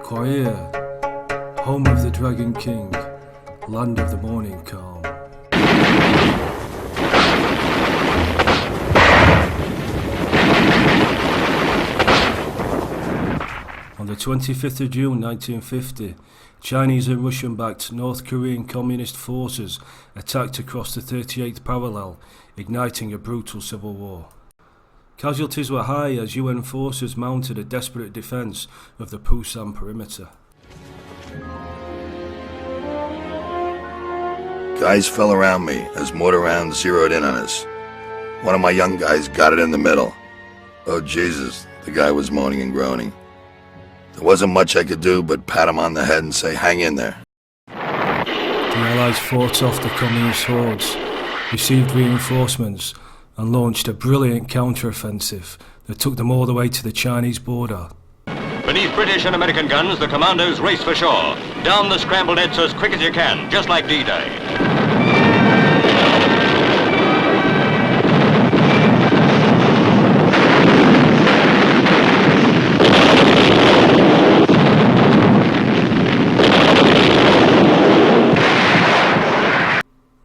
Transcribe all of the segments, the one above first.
Korea, home of the Dragon King, land of the morning calm. On the 25th of June 1950, Chinese and Russian-backed North Korean Communist forces attacked across the 38th parallel, igniting a brutal civil war. Casualties were high as UN forces mounted a desperate defence of the Pusan perimeter. Guys fell around me as mortar rounds zeroed in on us. One of my young guys got it in the middle. Oh Jesus, the guy was moaning and groaning. There wasn't much I could do but pat him on the head and say, hang in there. The Allies fought off the communist hordes, received reinforcements, and launched a brilliant counter-offensive that took them all the way to the Chinese border. Beneath British and American guns, the commandos race for shore. Down the scrambled edge as quick as you can, just like D-Day.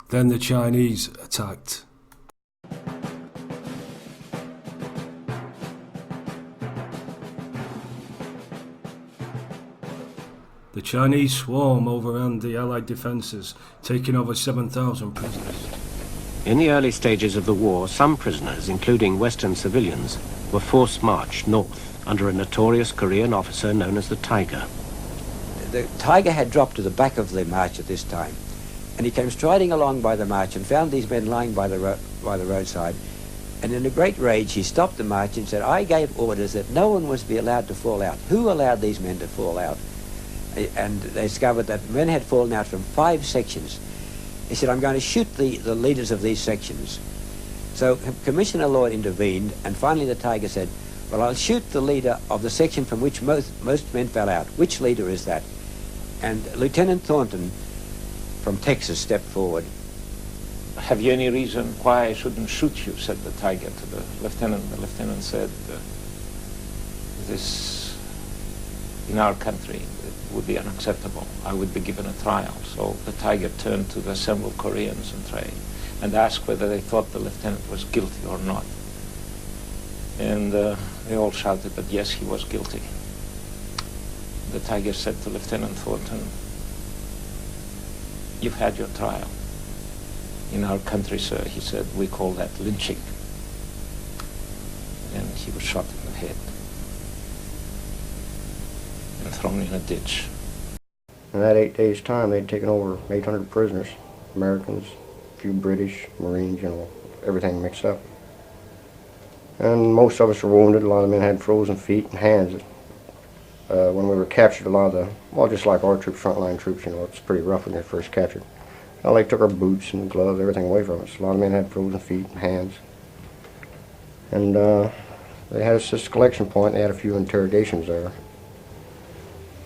Then the Chinese attacked. The Chinese swarm overran the Allied defences, taking over 7,000 prisoners. In the early stages of the war, some prisoners, including Western civilians, were force-marched north under a notorious Korean officer known as the Tiger. The Tiger had dropped to the back of the march at this time, and he came striding along by the march and found these men lying by the roadside. And in a great rage, he stopped the march and said, I gave orders that no one was to be allowed to fall out. Who allowed these men to fall out? And they discovered that men had fallen out from 5 sections. He said, I'm going to shoot the leaders of these sections. So Commissioner Lloyd intervened, and finally the Tiger said, well, I'll shoot the leader of the section from which most men fell out. Which leader is that? And Lieutenant Thornton from Texas stepped forward. Have you any reason why I shouldn't shoot you, said the Tiger to the lieutenant. The lieutenant said, this, in our country, it would be unacceptable. I would be given a trial. So the Tiger turned to the assembled Koreans and asked whether they thought the lieutenant was guilty or not. And they all shouted that yes, he was guilty. The Tiger said to Lieutenant Thornton, you've had your trial. In our country, sir, he said, we call that lynching. And he was shot in the head and thrown in a ditch. In that 8 days' time, they'd taken over 800 prisoners, Americans, a few British, Marines, you know, everything mixed up. And most of us were wounded. A lot of men had frozen feet and hands. When we were captured, a lot of the, well, just like our troops, frontline troops, you know, it's pretty rough when they're first captured. Well, they took our boots and gloves, everything away from us. A lot of men had frozen feet and hands. And they had us at this collection point. They had a few interrogations there.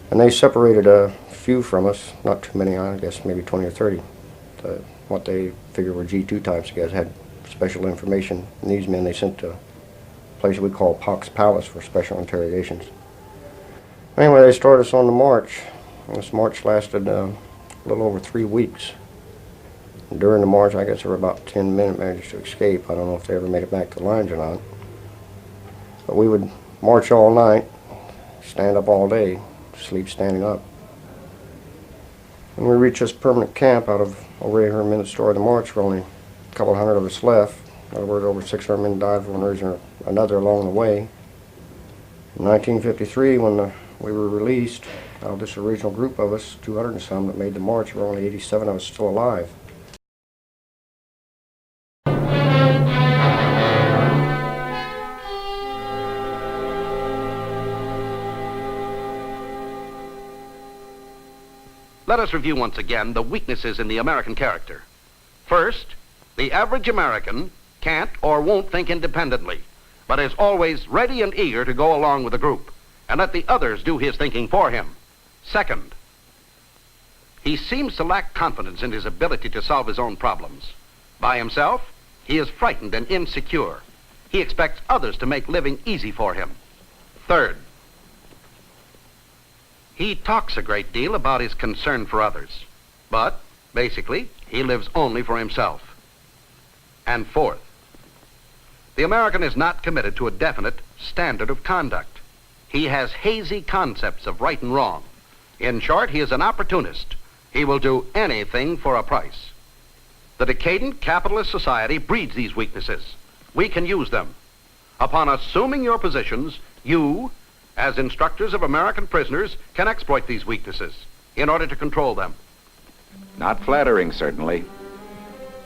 And they separated a few from us, not too many, I guess maybe 20 or 30. What they figured were G2 types. The guys had special information. And these men they sent to a place we call Pox Palace for special interrogations. Anyway, they started us on the march. And this march lasted a little over 3 weeks. And during the march, I guess there were about 10 men that managed to escape. I don't know if they ever made it back to the lines or not. But we would march all night, stand up all day, sleep standing up. When we reached this permanent camp out of over 800 men that started the march, there were only a couple hundred of us left. In other words, over 600 men died for one reason or another along the way. In 1953, when we were released, out of this original group of us, 200 and some that made the march, there were only 87 of us still alive. Let us review once again the weaknesses in the American character. First, the average American can't or won't think independently, but is always ready and eager to go along with the group and let the others do his thinking for him. Second, he seems to lack confidence in his ability to solve his own problems. By himself, he is frightened and insecure. He expects others to make living easy for him. Third, He talks a great deal about his concern for others, but basically, he lives only for himself. And fourth, the American is not committed to a definite standard of conduct. He has hazy concepts of right and wrong. In short, he is an opportunist. He will do anything for a price. The decadent capitalist society breeds these weaknesses. We can use them. Upon assuming your positions, you, as instructors of American prisoners, can exploit these weaknesses in order to control them. Not flattering, certainly.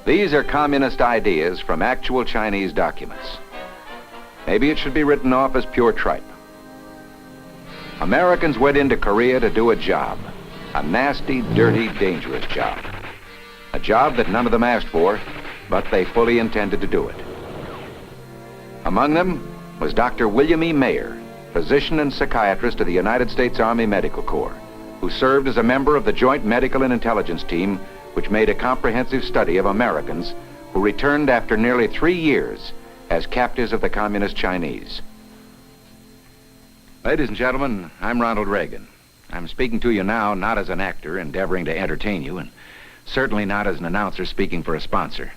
These are communist ideas from actual Chinese documents. Maybe it should be written off as pure tripe. Americans went into Korea to do a job. A nasty, dirty, dangerous job. A job that none of them asked for, but they fully intended to do it. Among them was Dr. William E. Mayer, physician and psychiatrist of the United States Army Medical Corps, who served as a member of the Joint Medical and Intelligence Team, which made a comprehensive study of Americans who returned after nearly 3 years as captives of the Communist Chinese. Ladies and gentlemen, I'm Ronald Reagan. I'm speaking to you now not as an actor endeavoring to entertain you, and certainly not as an announcer speaking for a sponsor.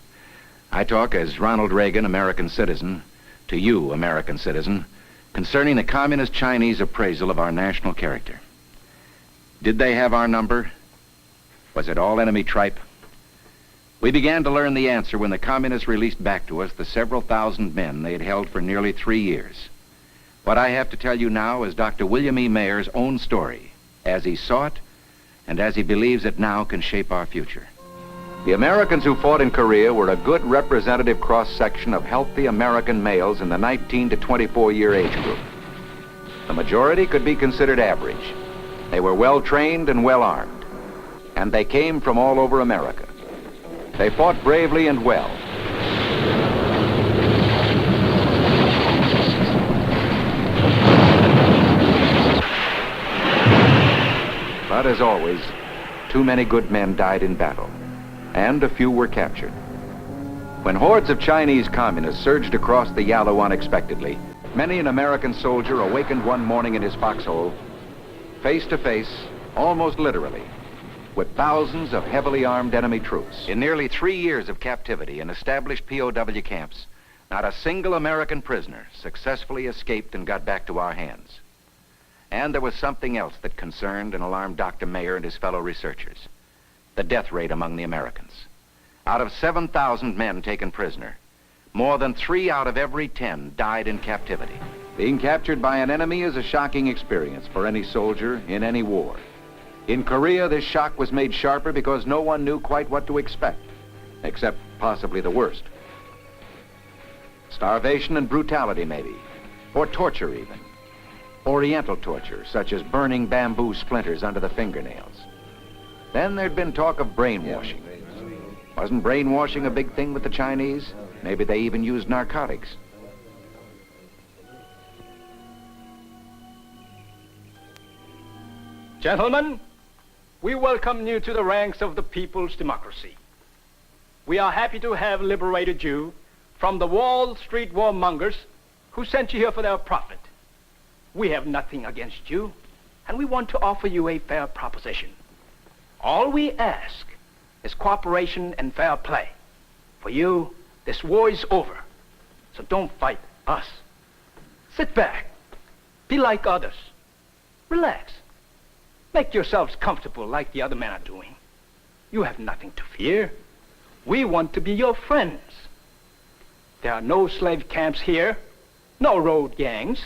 I talk as Ronald Reagan, American citizen, to you, American citizen, concerning the Communist Chinese appraisal of our national character. Did they have our number? Was it all enemy tripe? We began to learn the answer when the Communists released back to us the several thousand men they had held for nearly 3 years. What I have to tell you now is Dr. William E. Mayer's own story, as he saw it and as he believes it now can shape our future. The Americans who fought in Korea were a good representative cross-section of healthy American males in the 19 to 24-year age group. The majority could be considered average. They were well-trained and well-armed, and they came from all over America. They fought bravely and well. But as always, too many good men died in battle, and a few were captured. When hordes of Chinese communists surged across the Yalu unexpectedly, many an American soldier awakened one morning in his foxhole, face to face, almost literally, with thousands of heavily armed enemy troops. In nearly 3 years of captivity in established POW camps, not a single American prisoner successfully escaped and got back to our hands. And there was something else that concerned and alarmed Dr. Mayer and his fellow researchers: the death rate among the Americans. Out of 7,000 men taken prisoner, more than 3 out of every 10 died in captivity. Being captured by an enemy is a shocking experience for any soldier in any war. In Korea, this shock was made sharper because no one knew quite what to expect, except possibly the worst. Starvation and brutality, maybe, or torture even. Oriental torture, such as burning bamboo splinters under the fingernails. Then there'd been talk of brainwashing. Wasn't brainwashing a big thing with the Chinese? Maybe they even used narcotics. Gentlemen, we welcome you to the ranks of the People's Democracy. We are happy to have liberated you from the Wall Street warmongers who sent you here for their profit. We have nothing against you, and we want to offer you a fair proposition. All we ask is cooperation and fair play. For you, this war is over, so don't fight us. Sit back, be like others, relax. Make yourselves comfortable like the other men are doing. You have nothing to fear. We want to be your friends. There are no slave camps here, no road gangs.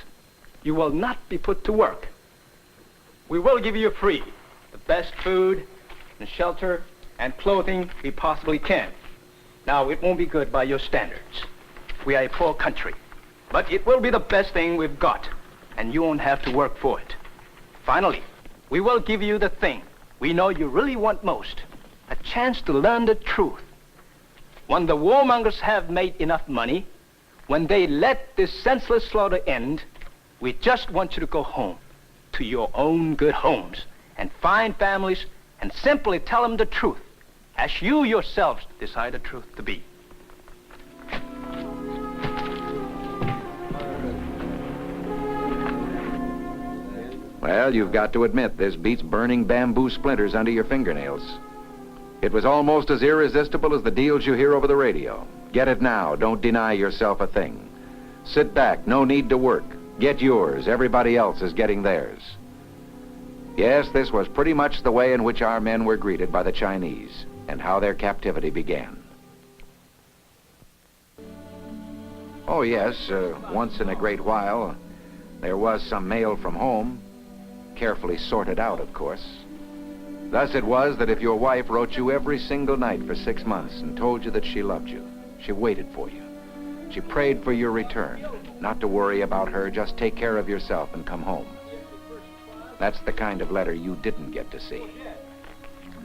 You will not be put to work. We will give you free the best food and shelter and clothing we possibly can. Now, it won't be good by your standards. We are a poor country, but it will be the best thing we've got, and you won't have to work for it. Finally, we will give you the thing we know you really want most, a chance to learn the truth. When the warmongers have made enough money, when they let this senseless slaughter end, we just want you to go home to your own good homes and find families and simply tell them the truth, as you yourselves decide the truth to be. Well, you've got to admit, this beats burning bamboo splinters under your fingernails. It was almost as irresistible as the deals you hear over the radio. Get it now. Don't deny yourself a thing. Sit back. No need to work. Get yours. Everybody else is getting theirs. Yes, this was pretty much the way in which our men were greeted by the Chinese and how their captivity began. Oh, yes, once in a great while, there was some mail from home, carefully sorted out, of course. Thus it was that if your wife wrote you every single night for 6 months and told you that she loved you, she waited for you, she prayed for your return, not to worry about her, just take care of yourself and come home. That's the kind of letter you didn't get to see.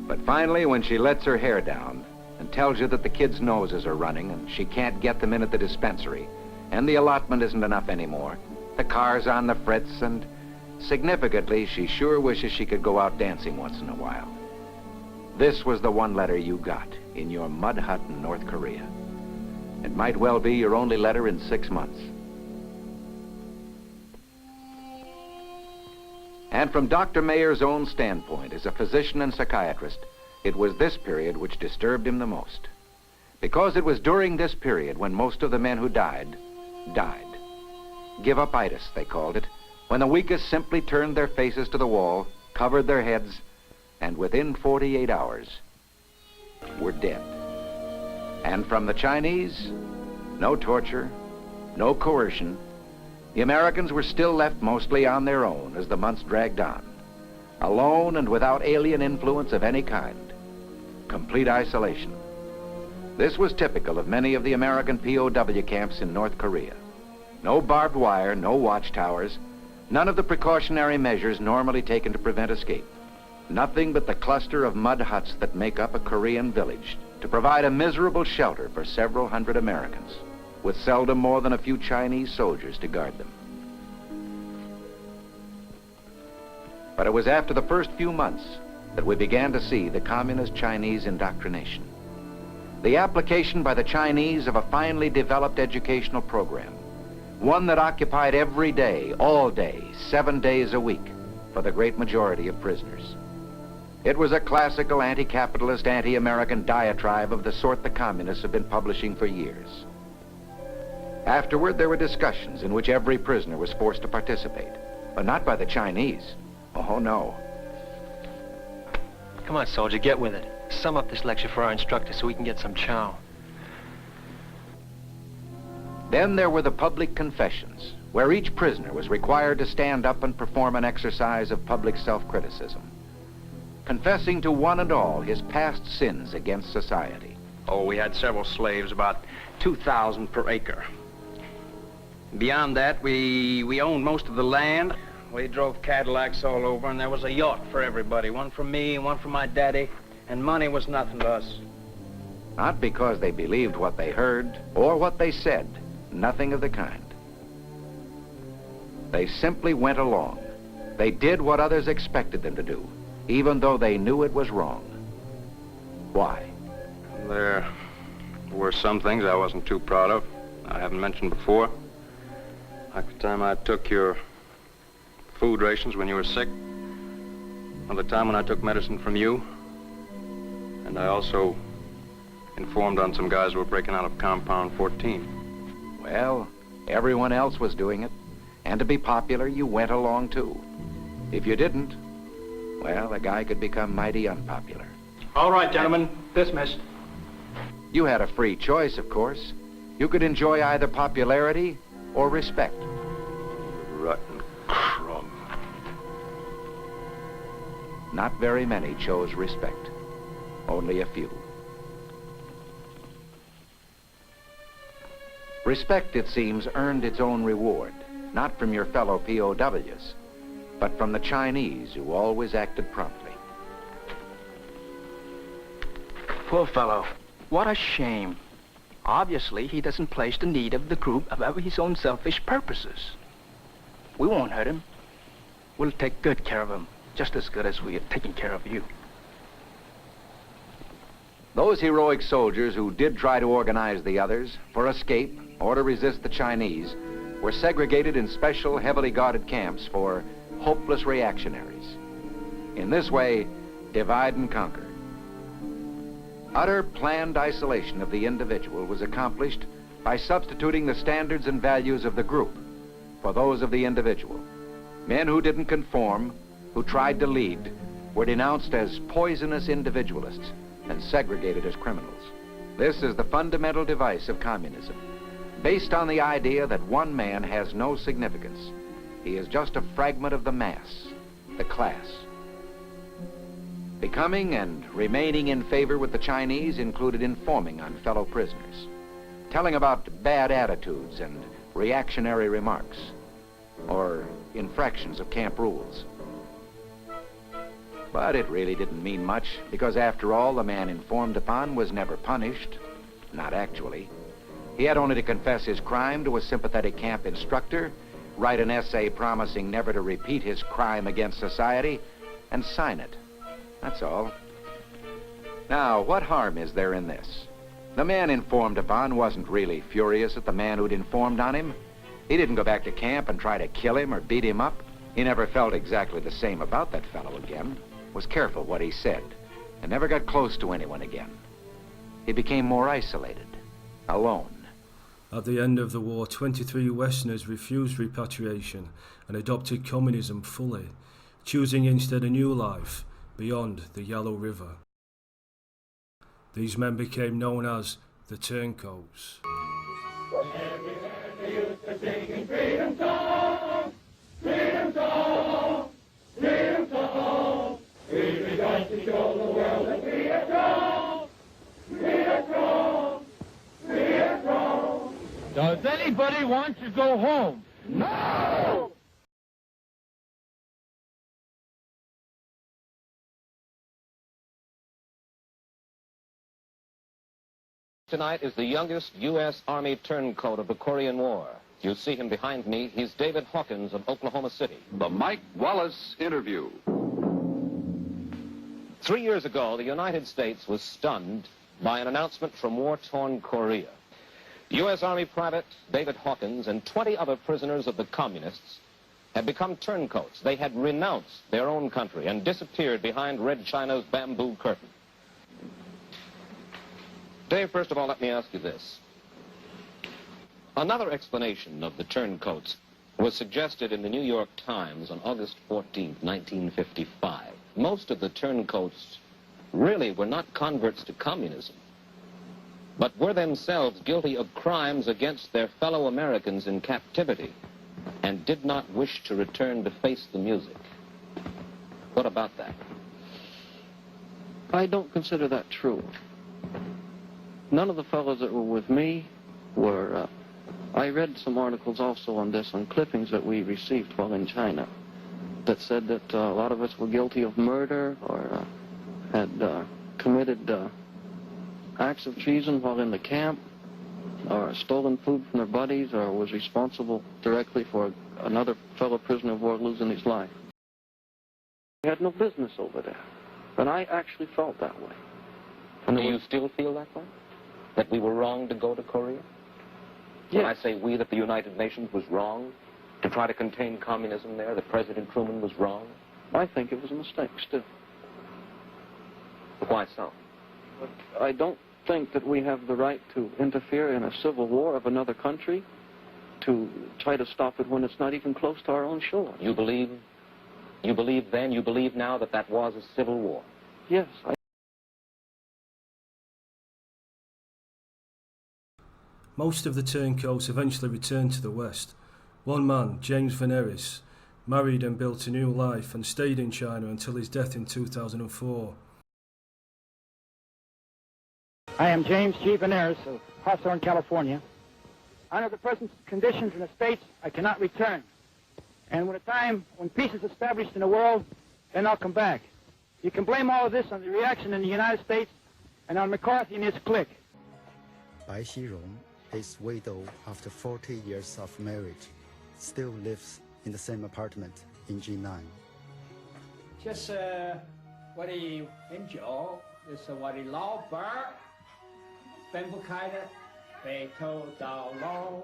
But finally, when she lets her hair down and tells you that the kids' noses are running and she can't get them in at the dispensary, and the allotment isn't enough anymore, the car's on the fritz, and significantly, she sure wishes she could go out dancing once in a while. This was the one letter you got in your mud hut in North Korea. It might well be your only letter in 6 months. And from Dr. Mayer's own standpoint, as a physician and psychiatrist, it was this period which disturbed him the most. Because it was during this period when most of the men who died. Give-up-itis, they called it, when the weakest simply turned their faces to the wall, covered their heads, and within 48 hours, were dead. And from the Chinese, no torture, no coercion. The Americans were still left mostly on their own as the months dragged on, alone and without alien influence of any kind. Complete isolation. This was typical of many of the American POW camps in North Korea. No barbed wire, no watchtowers, none of the precautionary measures normally taken to prevent escape. Nothing but the cluster of mud huts that make up a Korean village to provide a miserable shelter for several hundred Americans, with seldom more than a few Chinese soldiers to guard them. But it was after the first few months that we began to see the communist Chinese indoctrination. The application by the Chinese of a finely developed educational program, one that occupied every day, all day, 7 days a week for the great majority of prisoners. It was a classical anti-capitalist, anti-American diatribe of the sort the communists have been publishing for years. Afterward, there were discussions in which every prisoner was forced to participate, but not by the Chinese. Oh, no. Come on, soldier, get with it. Sum up this lecture for our instructor so we can get some chow. Then there were the public confessions, where each prisoner was required to stand up and perform an exercise of public self-criticism, confessing to one and all his past sins against society. Oh, we had several slaves, about 2,000 per acre. Beyond that, we owned most of the land. We drove Cadillacs all over, and there was a yacht for everybody. One for me and one for my daddy, and money was nothing to us. Not because they believed what they heard or what they said. Nothing of the kind. They simply went along. They did what others expected them to do, even though they knew it was wrong. Why? There were some things I wasn't too proud of. I haven't mentioned before. Like the time I took your food rations when you were sick. Or the time when I took medicine from you. And I also informed on some guys who were breaking out of Compound 14. Well, everyone else was doing it. And to be popular, you went along too. If you didn't, well, a guy could become mighty unpopular. All right, gentlemen, dismissed. You had a free choice, of course. You could enjoy either popularity or respect. Rotten crumb. Not very many chose respect. Only a few. Respect, it seems, earned its own reward, not from your fellow POWs, but from the Chinese, who always acted promptly. Poor fellow. What a shame. Obviously, he doesn't place the need of the group above his own selfish purposes. We won't hurt him. We'll take good care of him, just as good as we are taking care of you. Those heroic soldiers who did try to organize the others for escape or to resist the Chinese were segregated in special, heavily guarded camps for hopeless reactionaries. In this way, divide and conquer. Utter planned isolation of the individual was accomplished by substituting the standards and values of the group for those of the individual. Men who didn't conform, who tried to lead, were denounced as poisonous individualists and segregated as criminals. This is the fundamental device of communism, based on the idea that one man has no significance. He is just a fragment of the mass, the class. Becoming and remaining in favor with the Chinese included informing on fellow prisoners, telling about bad attitudes and reactionary remarks, or infractions of camp rules. But it really didn't mean much, because after all, the man informed upon was never punished, not actually. He had only to confess his crime to a sympathetic camp instructor, write an essay promising never to repeat his crime against society, and sign it. That's all. Now, what harm is there in this? The man informed upon wasn't really furious at the man who'd informed on him. He didn't go back to camp and try to kill him or beat him up. He never felt exactly the same about that fellow again, was careful what he said, and never got close to anyone again. He became more isolated, alone. At the end of the war, 23 Westerners refused repatriation and adopted communism fully, choosing instead a new life beyond the Yellow River. These men became known as the Turncoats. Does anybody want to go home? No! Tonight is the youngest U.S. Army turncoat of the Korean War. You see him behind me. He's David Hawkins of Oklahoma City. The Mike Wallace Interview. 3 years ago, the United States was stunned by an announcement from war-torn Korea. U.S. Army Private David Hawkins and 20 other prisoners of the communists had become turncoats. They had renounced their own country and disappeared behind Red China's bamboo curtain. Dave, first of all, let me ask you this. Another explanation of the turncoats was suggested in the New York Times on August 14, 1955. Most of the turncoats really were not converts to communism, but were themselves guilty of crimes against their fellow Americans in captivity and did not wish to return to face the music. What about that? I don't consider that true. None of the fellows that were with me were... I read some articles also on this, on clippings that we received while in China, that said that a lot of us were guilty of murder or had committed acts of treason while in the camp, or stolen food from their buddies, or was responsible directly for another fellow prisoner of war losing his life. We had no business over there, and I actually felt that way. And do you still feel that way? That we were wrong to go to Korea? Yes. When I say we, that the United Nations was wrong to try to contain communism there, that President Truman was wrong? I think it was a mistake still. Why so? But I don't think that we have the right to interfere in a civil war of another country, to try to stop it when it's not even close to our own shore. You believe then, you believe now that that was a civil war? Yes. Most of the turncoats eventually returned to the West. One man, James Van Eris, married and built a new life and stayed in China until his death in 2004. I am James G. Van Eris of Hawthorne, California. Under the present conditions in the States, I cannot return. And when peace is established in the world, then I'll come back. You can blame all of this on the reaction in the United States and on McCarthy and his clique. Bai Xirong is widow after 40 years of marriage, still lives in the same apartment in G9. 就是我的饮酒，就是我的老伴儿，分不开的，白头到老。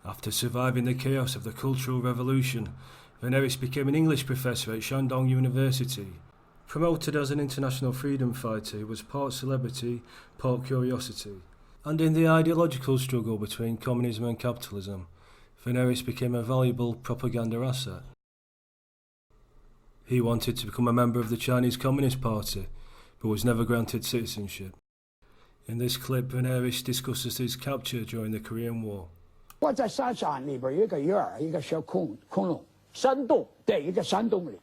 After surviving the chaos of the Cultural Revolution, Veneris became an English professor at Shandong University. Promoted as an international freedom fighter, he was part celebrity, part curiosity. And in the ideological struggle between communism and capitalism, Veneris became a valuable propaganda asset. He wanted to become a member of the Chinese Communist Party, but was never granted citizenship. In this clip, Veneris discusses his capture during the Korean War. 我在山上里边有一个院儿，一个小空窿，山洞，对，一个山洞里。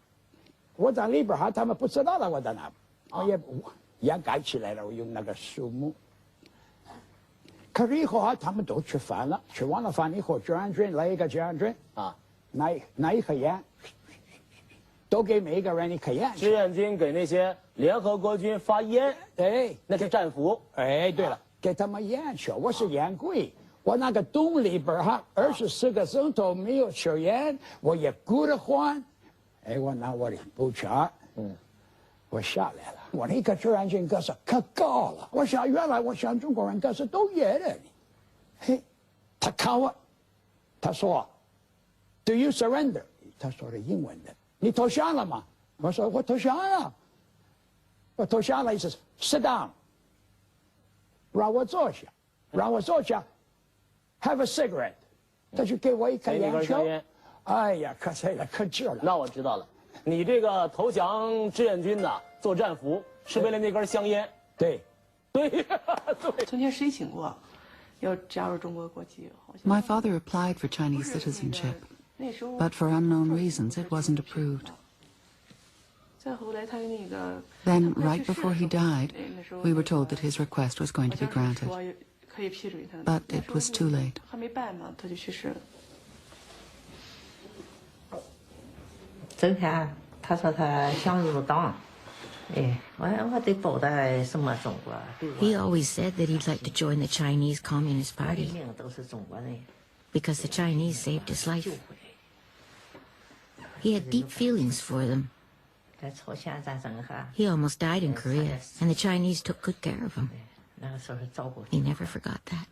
我在里边哈，他们不知道的，我在那，我也掩盖起来了，我用那个树木。可是以后哈，他们都吃饭了，吃完了饭以后，志愿军来一个志愿军啊，拿一颗烟，都给每一个人一颗烟。志愿军给那些联合国军发烟，哎，那是战俘。哎，对了，给他们烟吃，我是烟鬼。 我那个洞里边哈，24个钟头没有抽烟，我也顾得慌。哎，我拿我的步枪，我下来了。我那个志愿军可是可高了。我想原来我想中国人可是都野的。嘿，他看我，他说 ，Do you surrender？ 他说的英文的，你投降了吗？我说我投降了。我投降了，意思是 sit down， 让我坐下，让我坐下。 Have a cigarette， 他就给我一根烟抽。哎呀，可醉了，可劲了。那我知道了，你这个投降志愿军的做战俘是为了那根香烟。对，对，对。曾经申请过要加入中国国籍。 My father applied for Chinese citizenship, but for unknown reasons it wasn't approved. 再后来他那个。Then, right before he died, we were told that his request was going to be granted. But it was too late. 还没办嘛，他就去世了。昨天他说他想入党，我得报的什么中国。He always said that he'd like to join the Chinese Communist Party 都是中国人。 because the Chinese saved his life. He had deep feelings for them. 在朝鲜战争哈。 He almost died in Korea, and the Chinese took good care of him. 那个时候照顾。 He never forgot that.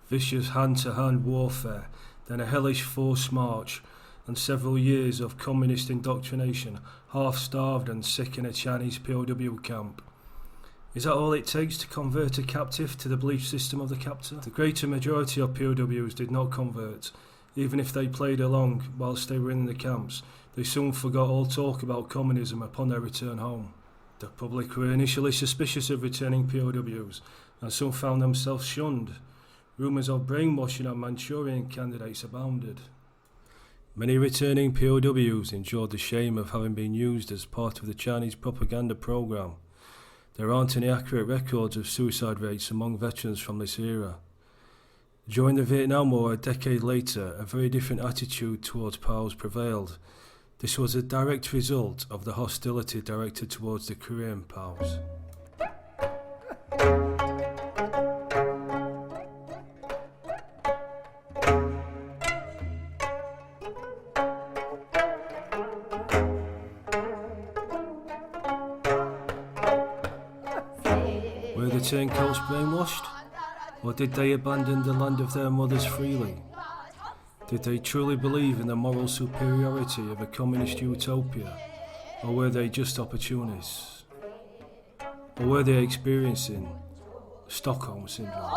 Vicious hand-to-hand warfare, then a hellish forced march, and several years of communist indoctrination, half-starved and sick in a Chinese POW camp. Is that all it takes to convert a captive to the belief system of the captor? The greater majority of POWs did not convert. Even if they played along whilst they were in the camps, they soon forgot all talk about communism upon their return home. The public were initially suspicious of returning POWs, and some found themselves shunned. Rumours of brainwashing and Manchurian candidates abounded. Many returning POWs endured the shame of having been used as part of the Chinese propaganda program. There aren't any accurate records of suicide rates among veterans from this era. During the Vietnam War a decade later, a very different attitude towards POWs prevailed. This was a direct result of the hostility directed towards the Korean POWs. Were the turncoats brainwashed? Or did they abandon the land of their mothers freely? Did they truly believe in the moral superiority of a communist utopia? Or were they just opportunists? Or were they experiencing Stockholm Syndrome?